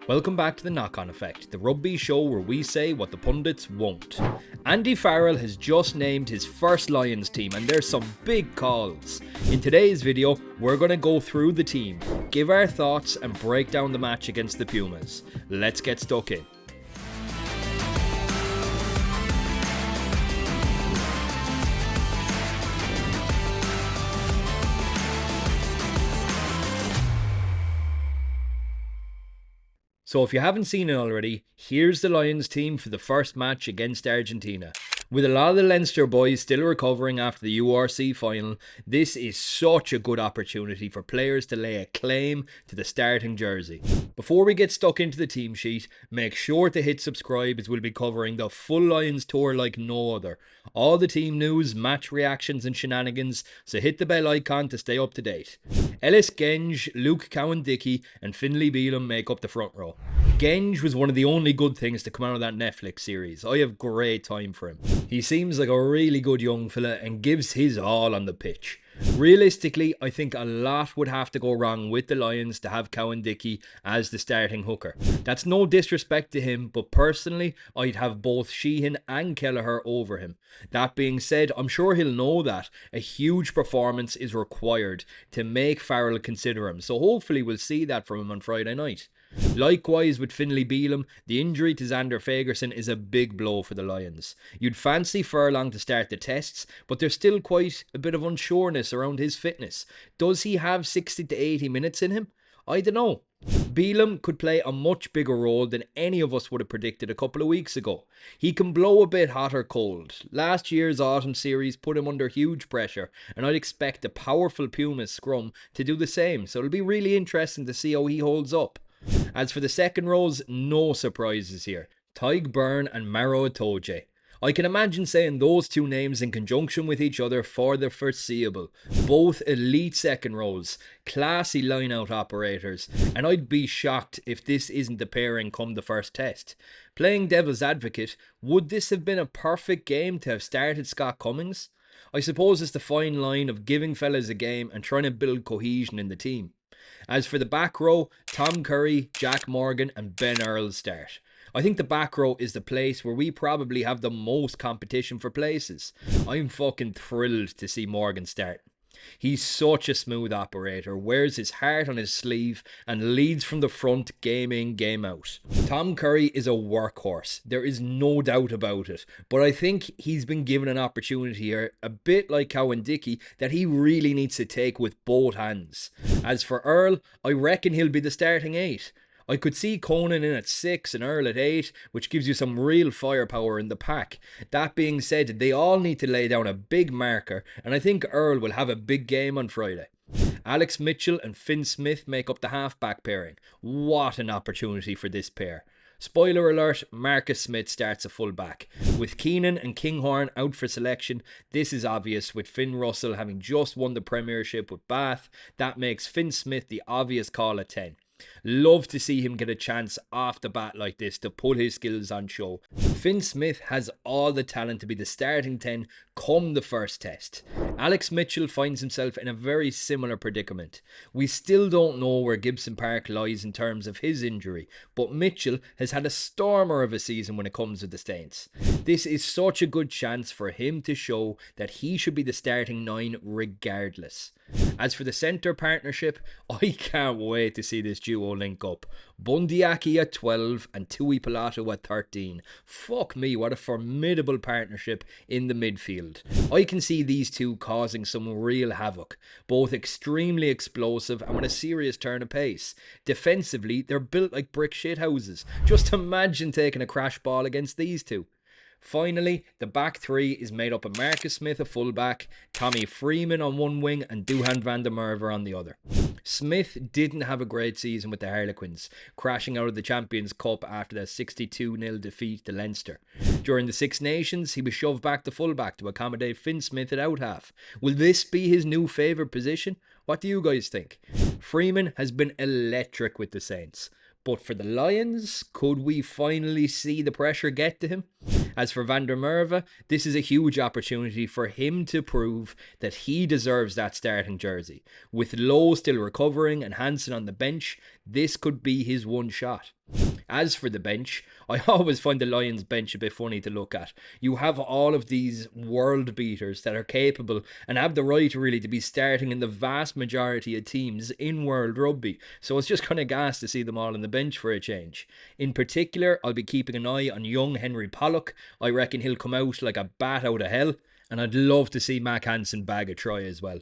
Welcome back to the Knock-On Effect, the rugby show where we say what the pundits won't. Andy Farrell has just named his first Lions team and there's some big calls. In today's video, we're going to go through the team, give our thoughts and break down the match against the Pumas. Let's get stuck in. So if you haven't seen it already, here's the Lions team for the first match against Argentina. With a lot of the Leinster boys still recovering after the URC final, this is such a good opportunity for players to lay a claim to the starting jersey. Before we get stuck into the team sheet, make sure to hit subscribe as we'll be covering the full Lions tour like no other. All the team news, match reactions and shenanigans, so hit the bell icon to stay up to date. Ellis Genge, Cowan-Dickie and Finlay Bealham make up the front row. Genge was one of the only good things to come out of that Netflix series. I have great time for him. He seems like a really good young fella and gives his all on the pitch. Realistically, I think a lot would have to go wrong with the Lions to have Cowan-Dickie as the starting hooker. That's no disrespect to him, but personally, I'd have both Sheehan and Kelleher over him. That being said, I'm sure he'll know that a huge performance is required to make Farrell consider him, so hopefully we'll see that from him on Friday night. Likewise with Finlay Bealham, the injury to Xander Fagerson is a big blow for the Lions. You'd fancy Farrell to start the tests, but there's still quite a bit of unsureness around his fitness. Does he have 60 to 80 minutes in him? I don't know. Bealham could play a much bigger role than any of us would have predicted a couple of weeks ago. He can blow a bit hot or cold. Last year's autumn series put him under huge pressure, and I'd expect the powerful Pumas scrum to do the same, so it'll be really interesting to see how he holds up. As for the second rows, no surprises here. Tadhg Beirne and Maro Itoje. I can imagine saying those two names in conjunction with each other for the foreseeable. Both elite second rows, classy line-out operators, and I'd be shocked if this isn't the pairing come the first test. Playing devil's advocate, would this have been a perfect game to have started Scott Cummings? I suppose it's the fine line of giving fellas a game and trying to build cohesion in the team. As for the back row, Tom Curry, Jac Morgan and Ben Earl start. I think the back row is the place where we probably have the most competition for places. I'm fucking thrilled to see Morgan start. He's such a smooth operator, wears his heart on his sleeve and leads from the front game in, game out. Tom Curry is a workhorse, there is no doubt about it, but I think he's been given an opportunity here, a bit like Cowan-Dickie, that he really needs to take with both hands. As for Earl, I reckon he'll be the starting 8. I could see Conan in at 6 and Earl at 8, which gives you some real firepower in the pack. That being said, they all need to lay down a big marker, and I think Earl will have a big game on Friday. Alex Mitchell and Finn Smith make up the half-back pairing. What an opportunity for this pair. Spoiler alert, Marcus Smith starts a full-back. With Keenan and Kinghorn out for selection, this is obvious with Finn Russell having just won the premiership with Bath. That makes Finn Smith the obvious call at 10. Love to see him get a chance off the bat like this to put his skills on show. Finn Smith has all the talent to be the starting 10 come the first test. Alex Mitchell finds himself in a very similar predicament. We still don't know where Gibson Park lies in terms of his injury, but Mitchell has had a stormer of a season when it comes to the Saints. This is such a good chance for him to show that he should be the starting 9 regardless. As for the centre partnership, I can't wait to see this duo link up. Bundee Aki at 12 and Tuipulotu at 13. Fuck me, what a formidable partnership in the midfield. I can see these two causing some real havoc. Both extremely explosive and with a serious turn of pace. Defensively, they're built like brick shithouses. Just imagine taking a crash ball against these two. Finally, the back 3 is made up of Marcus Smith, a fullback, Tommy Freeman on one wing and Duhan van der Merwe on the other. Smith didn't have a great season with the Harlequins, crashing out of the Champions Cup after their 62-0 defeat to Leinster. During the Six Nations, he was shoved back to fullback to accommodate Finn Smith at out-half. Will this be his new favourite position? What do you guys think? Freeman has been electric with the Saints. But for the Lions, could we finally see the pressure get to him? As for Van der Merwe, this is a huge opportunity for him to prove that he deserves that starting jersey. With Lowe still recovering and Hansen on the bench, this could be his one shot. As for the bench, I always find the Lions bench a bit funny to look at. You have all of these world beaters that are capable and have the right really to be starting in the vast majority of teams in world rugby. So it's just kind of gas to see them all on the bench for a change. In particular, I'll be keeping an eye on young Henry Pollock. I reckon he'll come out like a bat out of hell. And I'd love to see Mac Hansen bag a try as well.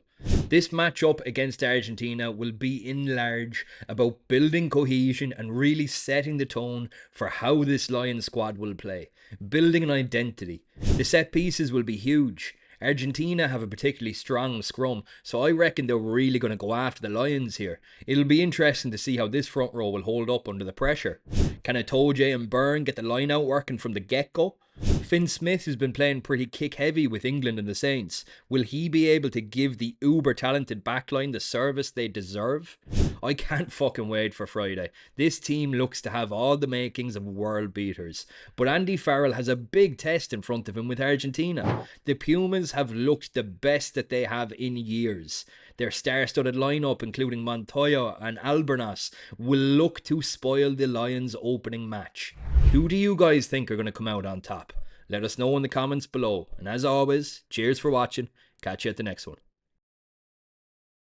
This matchup against Argentina will be in large about building cohesion and really setting the tone for how this Lions squad will play. Building an identity. The set pieces will be huge. Argentina have a particularly strong scrum, so I reckon they're really going to go after the Lions here. It'll be interesting to see how this front row will hold up under the pressure. Can Itoje and Beirne get the line out working from the get-go? Finn Smith has been playing pretty kick-heavy with England and the Saints. Will he be able to give the uber-talented backline the service they deserve? I can't fucking wait for Friday. This team looks to have all the makings of world beaters. But Andy Farrell has a big test in front of him with Argentina. The Pumas have looked the best that they have in years. Their star-studded lineup, including Montoya and Albornoz, will look to spoil the Lions' opening match. Who do you guys think are going to come out on top? Let us know in the comments below. And as always, cheers for watching. Catch you at the next one.